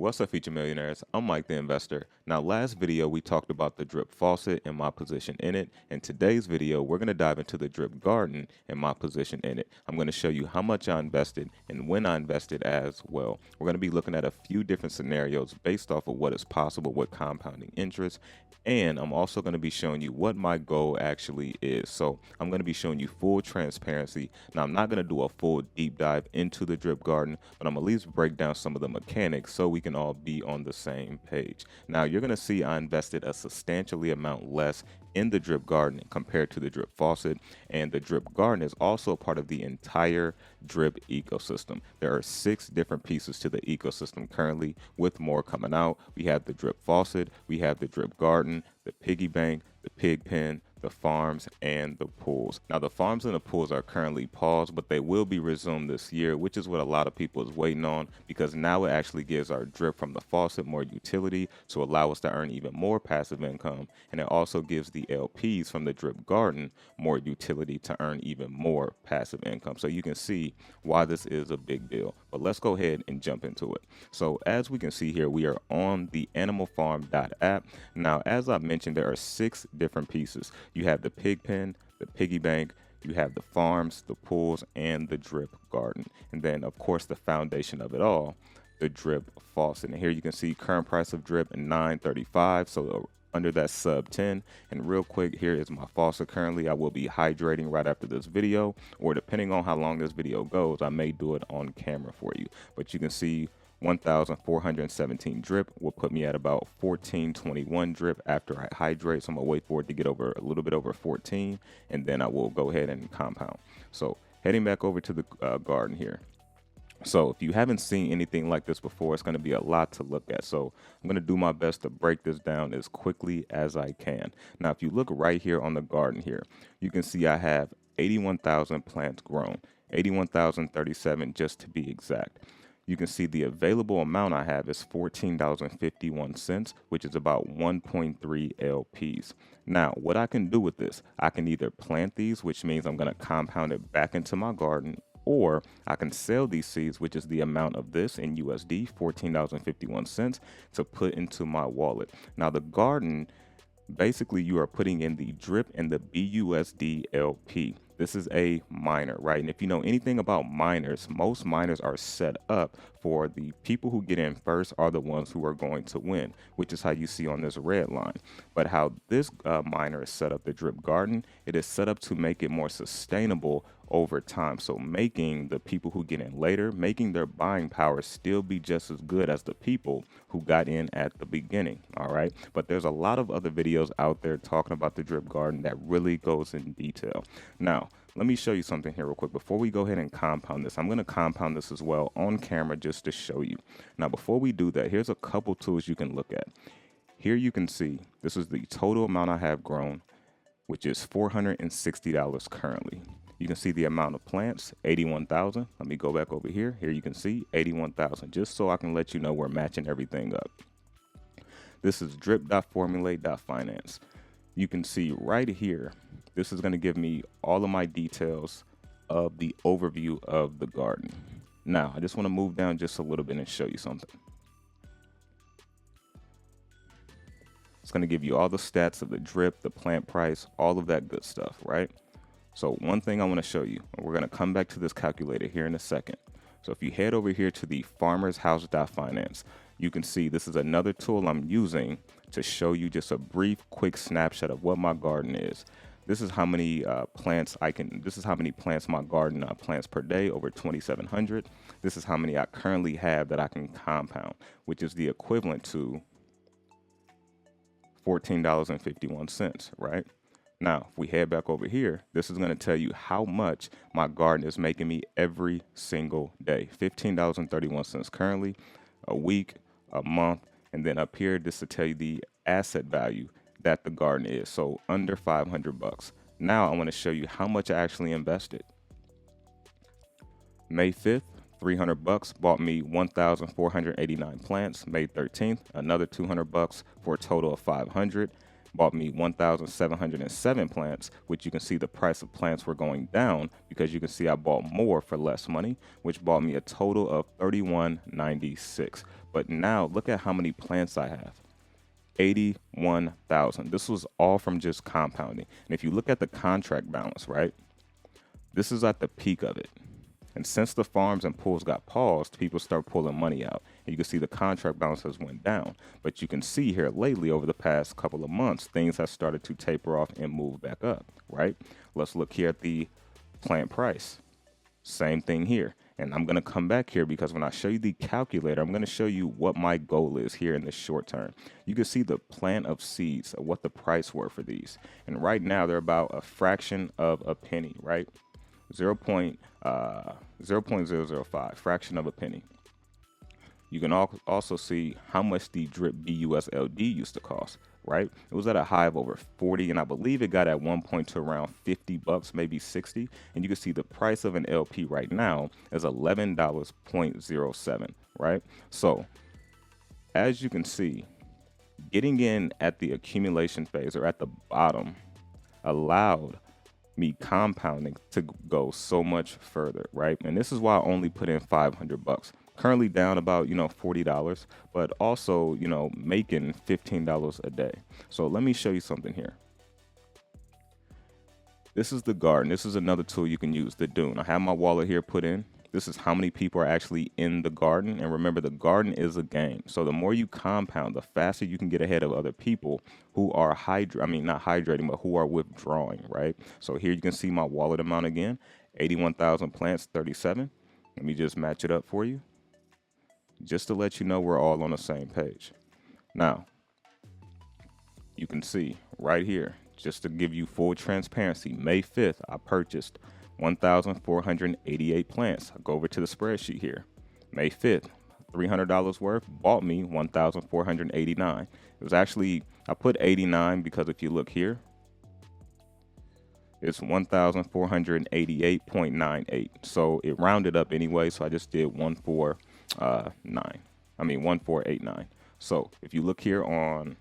What's up, future millionaires? I'm Mike the Investor. Now, last video we talked about the drip faucet and my position in it. In today's video, we're going to dive into the drip garden and my position in it. I'm going to show you how much I invested and when I invested as well. We're going to be looking at a few different scenarios based off of what is possible with compounding interest. And I'm also going to be showing you what my goal actually is. So I'm going to be showing you full transparency. Now, I'm not going to do a full deep dive into the drip garden, but I'm at least break down some of the mechanics so we can all be on the same page. Now, you're going to see I invested a substantially amount less in the drip garden compared to the drip faucet, and the drip garden is also part of the entire drip ecosystem. There are 6 different pieces to the ecosystem currently, with more coming out. We have the drip faucet, we have the drip garden, the piggy bank, the pig pen, the farms, and the pools. Now, the farms and the pools are currently paused, but they will be resumed this year, which is what a lot of people is waiting on, because now it actually gives our drip from the faucet more utility to allow us to earn even more passive income, and it also gives the LPs from the drip garden more utility to earn even more passive income. So you can see why this is a big deal. But let's go ahead and jump into it. So as we can see here, we are on the animalfarm.app. Now, as I mentioned, there are 6 different pieces. You have the pig pen, the piggy bank, you have the farms, the pools, and the drip garden. And then, of course, the foundation of it all, the drip faucet. And here you can see current price of drip $9.35. So under that sub 10. And real quick, here is my faucet currently. I will be hydrating right after this video, or depending on how long this video goes, I may do it on camera for you. But you can see 1,417 drip will put me at about 1421 drip after I hydrate. So I'm gonna wait for it to get over a little bit over 14, and then I will go ahead and compound. So heading back over to the garden here. So if you haven't seen anything like this before, it's going to be a lot to look at. So I'm going to do my best to break this down as quickly as I can. Now, if you look right here on the garden here, you can see I have 81,000 plants grown, 81,037 just to be exact. You can see the available amount I have is $14.51, which is about 1.3 LPs. Now, what I can do with this, I can either plant these, which means I'm going to compound it back into my garden, or I can sell these seeds, which is the amount of this in USD, $14.51, to put into my wallet. Now, the garden, basically you are putting in the drip and the BUSD LP. This is a miner, right? And if you know anything about miners, most miners are set up for the people who get in first are the ones who are going to win, which is how you see on this red line. But how this miner is set up, the drip garden, it is set up to make it more sustainable over time. So making the people who get in later, making their buying power still be just as good as the people who got in at the beginning. All right. But there's a lot of other videos out there talking about the drip garden that really goes in detail. Now, let me show you something here real quick. Before we go ahead and compound this, I'm going to compound this as well on camera just to show you. Now, before we do that, here's a couple tools you can look at. Here you can see this is the total amount I have grown, which is $460 currently. You can see the amount of plants, 81,000. Let me go back over here. Here you can see 81,000, just so I can let you know we're matching everything up. This is drip.formulate.finance. You can see right here, this is going to give me all of my details of the overview of the garden. Now, I just want to move down just a little bit and show you something. It's going to give you all the stats of the drip, the plant price, all of that good stuff, right? So one thing I want to show you, and we're going to come back to this calculator here in a second. So if you head over here to the Farmershouse.finance, you can see this is another tool I'm using to show you just a brief, quick snapshot of what my garden is. This is how many plants my garden plants per day, over 2,700. This is how many I currently have that I can compound, which is the equivalent to $14.51, right? Now, if we head back over here, this is going to tell you how much my garden is making me every single day. $15.31 currently, a week, a month, and then up here, this to tell you the asset value that the garden is. So under 500 bucks. Now I want to show you how much I actually invested. May 5th, 300 bucks bought me 1,489 plants. May 13th, another 200 bucks for a total of 500. Bought me 1,707 plants, which you can see the price of plants were going down because you can see I bought more for less money, which bought me a total of $31.96. But now look at how many plants I have. 81,000. This was all from just compounding. And if you look at the contract balance, right, this is at the peak of it. And since the farms and pools got paused, people start pulling money out. And you can see the contract balances went down. But you can see here lately, over the past couple of months, things have started to taper off and move back up, right? Let's look here at the plant price. Same thing here. And I'm going to come back here because when I show you the calculator, I'm going to show you what my goal is here in the short term. You can see the plant of seeds, what the price were for these. And right now, they're about a fraction of a penny, right? 0.005, fraction of a penny. You can also see how much the drip BUSLD used to cost, right? It was at a high of over 40, and I believe it got at one point to around 50 bucks, maybe 60. And you can see the price of an LP right now is $11.07, right? So as you can see, getting in at the accumulation phase or at the bottom allowed me compounding to go so much further, right? And this is why I only put in 500 bucks. Currently down about, $40, but also, making $15 a day. So let me show you something here. This is the garden. This is another tool you can use, the Dune. I have my wallet here put in. This is how many people are actually in the garden. And remember, the garden is a game. So the more you compound, the faster you can get ahead of other people who are not hydrating, but who are withdrawing, right? So here you can see my wallet amount again, 81,000 plants, 37. Let me just match it up for you, just to let you know we're all on the same page. Now, you can see right here, just to give you full transparency, May 5th, I purchased 1,488 plants. I'll go over to the spreadsheet here. May 5th, $300 worth, bought me 1,489. It was actually, I put 89 because if you look here, it's 1,488.98. So it rounded up anyway, so I just did 1,489. So if you look here on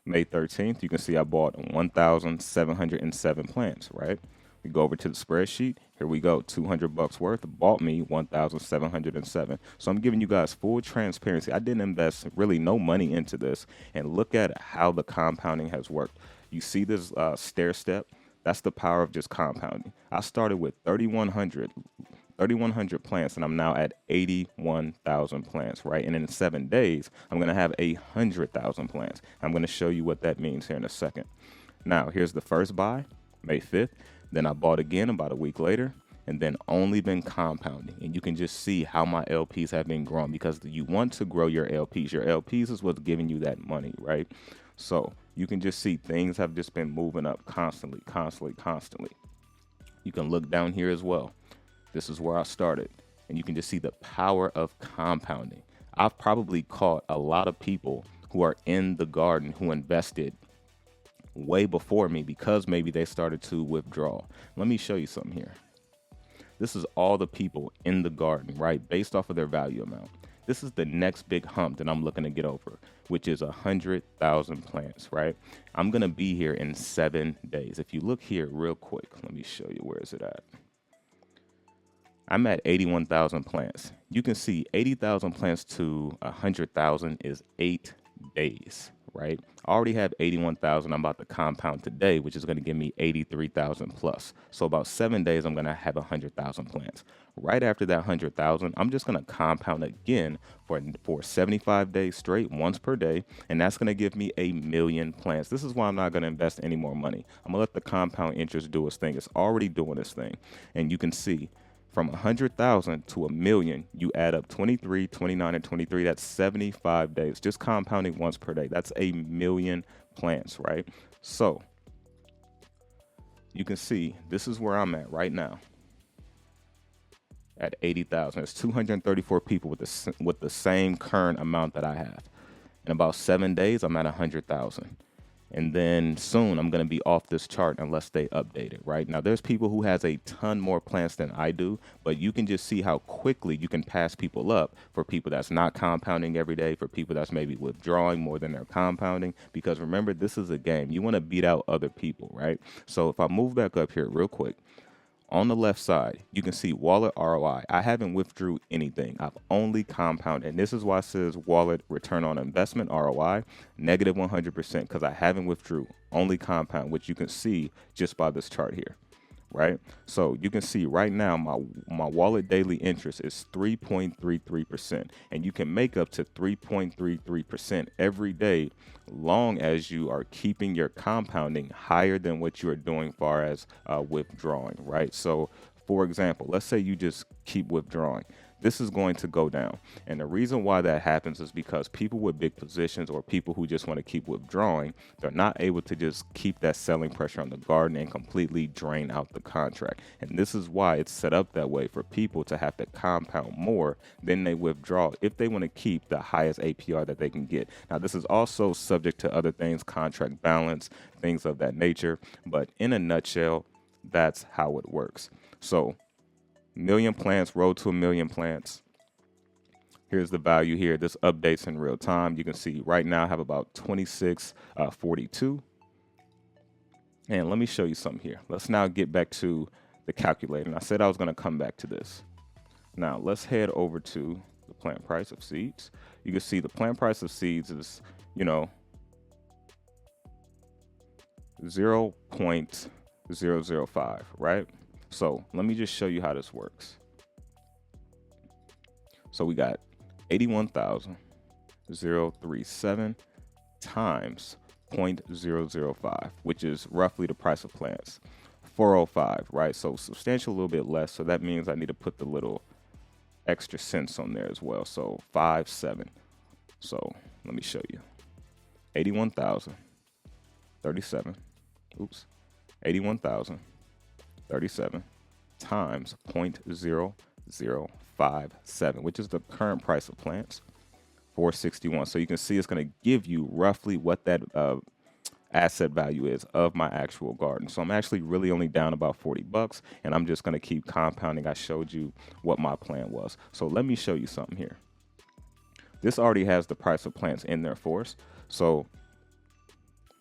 May 13th, you can see I bought 1,707 plants, right? We go over to the spreadsheet. Here we go, 200 bucks worth, bought me 1,707. So I'm giving you guys full transparency. I didn't invest really no money into this, and look at how the compounding has worked. You see this stair step? That's the power of just compounding. I started with 3,100 plants, and I'm now at 81,000 plants, right? And in 7 days, I'm going to have 100,000 plants. I'm going to show you what that means here in a second. Now, here's the first buy, May 5th. Then I bought again about a week later, and then only been compounding. And you can just see how my LPs have been growing, because you want to grow your LPs. Your LPs is what's giving you that money, right? So you can just see things have just been moving up constantly. You can look down here as well. This is where I started, and you can just see the power of compounding. I've probably caught a lot of people who are in the garden who invested way before me because maybe they started to withdraw. Let me show you something here. This is all the people in the garden, right? Based off of their value amount. This is the next big hump that I'm looking to get over, which is 100,000 plants, right? I'm going to be here in 7 days. If you look here real quick, let me show you, where is it at? I'm at 81,000 plants. You can see 80,000 plants to 100,000 is 8 days, right? I already have 81,000. I'm about to compound today, which is going to give me 83,000 plus. So about 7 days, I'm going to have 100,000 plants. Right after that 100,000, I'm just going to compound again for 75 days straight, once per day. And that's going to give me 1,000,000 plants. This is why I'm not going to invest any more money. I'm going to let the compound interest do its thing. It's already doing its thing. And you can see, from 100,000 to 1,000,000, you add up 23, 29, and 23. That's 75 days, just compounding once per day. That's 1,000,000 plants, right? So you can see this is where I'm at right now at 80,000. It's 234 people with the same current amount that I have. In about 7 days, I'm at 100,000. And then soon I'm going to be off this chart unless they update it, right? Now, there's people who has a ton more plants than I do, but you can just see how quickly you can pass people up for people that's not compounding every day, for people that's maybe withdrawing more than they're compounding. Because remember, this is a game. You want to beat out other people, right? So if I move back up here real quick, On the left side, you can see wallet ROI. I haven't withdrew anything. I've only compounded. And this is why it says wallet return on investment ROI, negative 100%, because I haven't withdrew, only compound, which you can see just by this chart here, right? So you can see right now my wallet daily interest is 3.33%, and you can make up to 3.33% every day, long as you are keeping your compounding higher than what you are doing far as withdrawing, right? So for example, let's say you just keep withdrawing. This is going to go down. And the reason why that happens is because people with big positions or people who just want to keep withdrawing, they're not able to just keep that selling pressure on the garden and completely drain out the contract. And this is why it's set up that way, for people to have to compound more than they withdraw if they want to keep the highest APR that they can get. Now, this is also subject to other things, contract balance, things of that nature. But in a nutshell, that's how it works. So million plants, road to 1 million plants. Here's the value here. This updates in real time. You can see right now I have about 2642. And let me show you something here. Let's now get back to the calculator. And I said I was going to come back to this. Now let's head over to the plant price of seeds. You can see the plant price of seeds is, 0.005, right? So let me just show you how this works. So we got 81,037 times 0.005, which is roughly the price of plants. 405, right? So substantial, a little bit less. So that means I need to put the little extra cents on there as well. So 57. So let me show you. 81,037. Oops. 81,037 times 0.0057, which is the current price of plants, 461. So you can see it's going to give you roughly what that asset value is of my actual garden. So I'm actually really only down about $40, and I'm just going to keep compounding. I showed you what my plan was. So let me show you something here. This already has the price of plants in there for us. So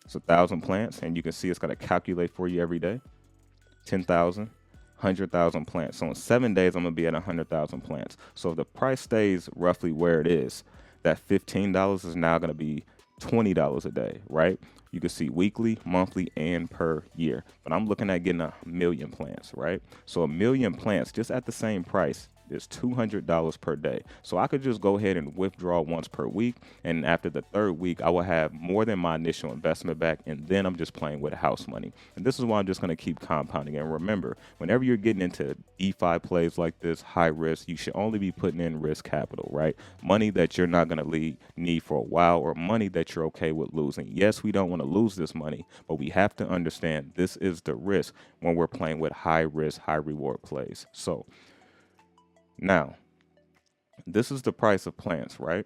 it's 1,000 plants, and you can see it's going to calculate for you every day. 10,000, 100,000 plants. So in 7 days, I'm going to be at 100,000 plants. So if the price stays roughly where it is, that $15 is now going to be $20 a day, right? You can see weekly, monthly, and per year. But I'm looking at getting 1 million plants, right? So 1 million plants just at the same price is $200 per day. So I could just go ahead and withdraw once per week, and after the 3rd week I will have more than my initial investment back, and then I'm just playing with house money. And this is why I'm just going to keep compounding. And remember, whenever you're getting into DeFi plays like this, high risk, you should only be putting in risk capital, right? Money that you're not going to need for a while, or money that you're okay with losing. Yes, we don't want to lose this money, but we have to understand this is the risk when we're playing with high risk, high reward plays. So now, this is the price of plants, right?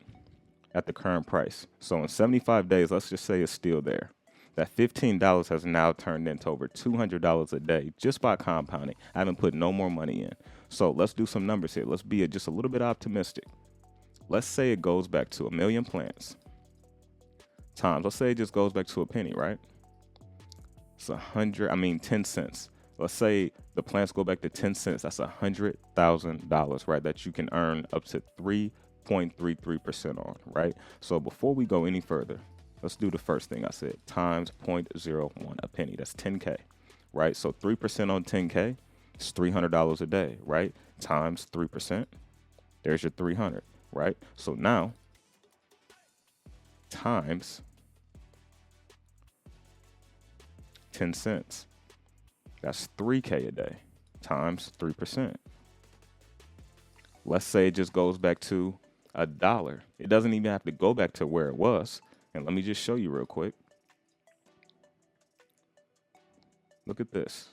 At the current price. So in 75 days, let's just say it's still there. That $15 has now turned into over $200 a day just by compounding. I haven't put no more money in. So let's do some numbers here. Let's be just a little bit optimistic. Let's say it goes back to 1 million plants times, let's say it just goes back to a penny, right? It's 10 cents. Let's say the plants go back to 10 cents. That's $100,000, right? That you can earn up to 3.33% on, right? So before we go any further, let's do the first thing I said, times 0.01, a penny. That's 10K, right? So 3% on 10K is $300 a day, right? Times 3%, there's your 300, right? So now times 10 cents. That's 3K a day times 3%. Let's say it just goes back to $1. It doesn't even have to go back to where it was. And let me just show you real quick. Look at this.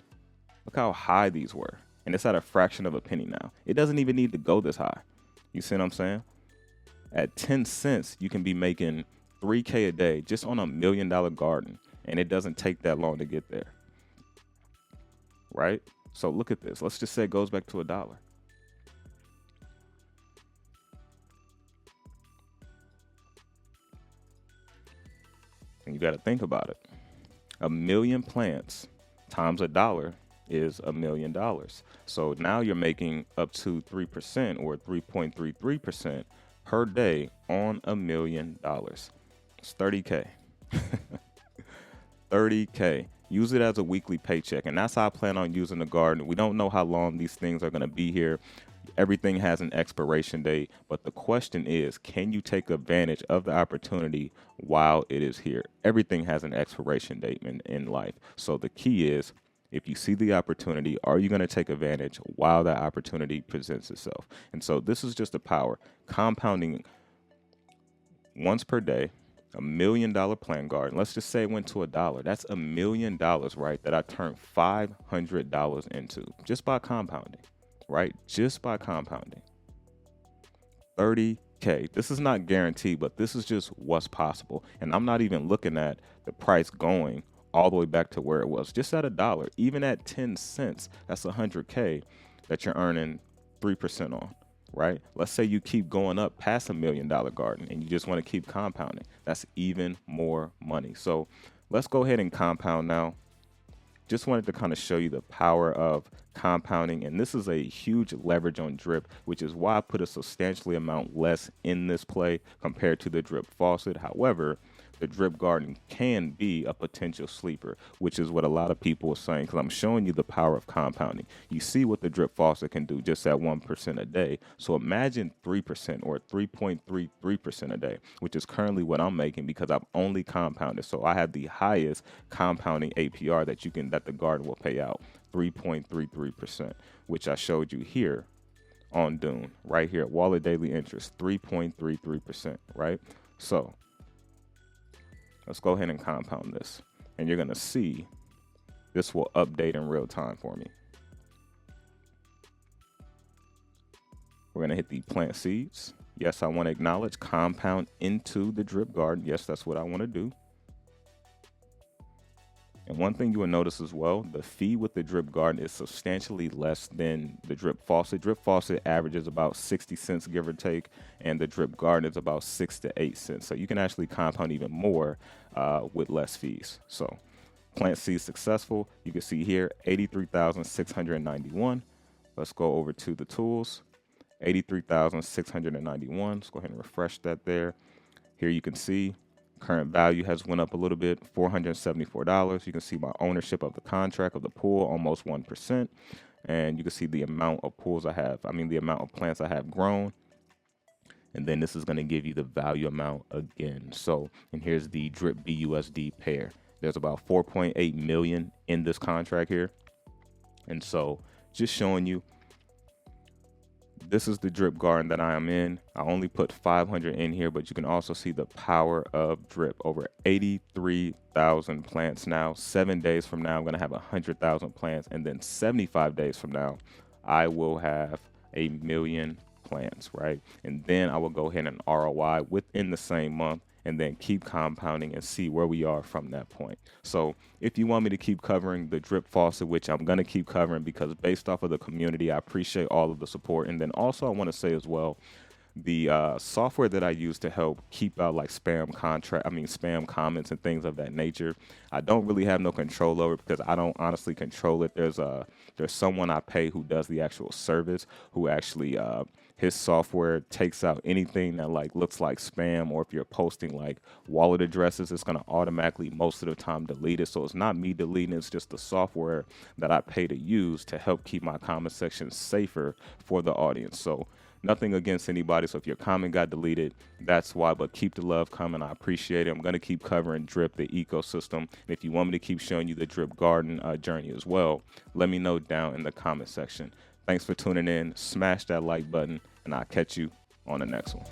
Look how high these were. And it's at a fraction of a penny now. It doesn't even need to go this high. You see what I'm saying? At 10 cents, you can be making 3K a day just on $1 million garden. And it doesn't take that long to get there. Right? So look at this. Let's just say it goes back to $1. And you got to think about it. 1 million plants times $1 is $1 million. So now you're making up to 3% or 3.33% per day on $1 million. It's 30K. 30K. Use it as a weekly paycheck. And that's how I plan on using the garden. We don't know how long these things are going to be here. Everything has an expiration date. But the question is, can you take advantage of the opportunity while it is here? Everything has an expiration date in life. So the key is, if you see the opportunity, are you going to take advantage while that opportunity presents itself? And so this is just the power. Compounding once per day, $1 million plant garden. Let's just say it went to $1. That's $1 million, right? That I turned $500 into just by compounding, right? Just by compounding. 30K. This is not guaranteed, but this is just what's possible. And I'm not even looking at the price going all the way back to where it was. Just at $1, even at 10 cents, that's 100K that you're earning 3% on. Right? Let's say you keep going up past $1 million garden and you just want to keep compounding. That's even more money. So let's go ahead and compound now. Just wanted to kind of show you the power of compounding. And this is a huge leverage on drip, which is why I put a substantially amount less in this play compared to the drip faucet. However, the drip garden can be a potential sleeper, which is what a lot of people are saying, because I'm showing you the power of compounding. You see what the drip faucet can do just at 1% a day. So imagine 3% or 3.33% a day, which is currently what I'm making because I've only compounded. So I have the highest compounding APR that the garden will pay out, 3.33%, which I showed you here on Dune, right here at Wallet Daily Interest, 3.33%, right? So let's go ahead and compound this. And you're going to see this will update in real time for me. We're going to hit the plant seeds. Yes, I want to acknowledge compound into the drip garden. Yes, that's what I want to do. And one thing you will notice as well, the fee with the drip garden is substantially less than the drip faucet. Drip faucet averages about 60 cents, give or take, and the drip garden is about 6 to 8 cents. So you can actually compound even more with less fees. So plant seed successful. You can see here, 83,691. Let's go over to the tools, 83,691. Let's go ahead and refresh that there. Here you can see current value has went up a little bit, $474. You can see my ownership of the contract of the pool, almost 1%. And you can see the amount of pools I have, the amount of plants I have grown. And then this is going to give you the value amount again. So, and here's the drip BUSD pair. There's about 4.8 million in this contract here. And so just showing you, this is the drip garden that I am in. I only put 500 in here, but you can also see the power of drip. Over 83,000 plants now. 7 days from now, I'm going to have 100,000 plants. And then 75 days from now, I will have 1 million plants, right? And then I will go ahead and ROI within the same month and then keep compounding and see where we are from that point. So if you want me to keep covering the drip faucet, which I'm going to keep covering because based off of the community, I appreciate all of the support. And then also I want to say as well, the software that I use to help keep out like spam comments and things of that nature, I don't really have no control over it because I don't honestly control it. There's someone I pay who does the actual service, who actually his software takes out anything that like looks like spam, or if you're posting like wallet addresses, it's going to automatically most of the time delete it. So it's not me deleting, it's just the software that I pay to use to help keep my comment section safer for the audience. So nothing against anybody. So if your comment got deleted, that's why, but keep the love coming. I appreciate it. I'm going to keep covering drip, the ecosystem. And if you want me to keep showing you the drip garden journey as well, let me know down in the comment section. Thanks for tuning in. Smash that like button, and I'll catch you on the next one.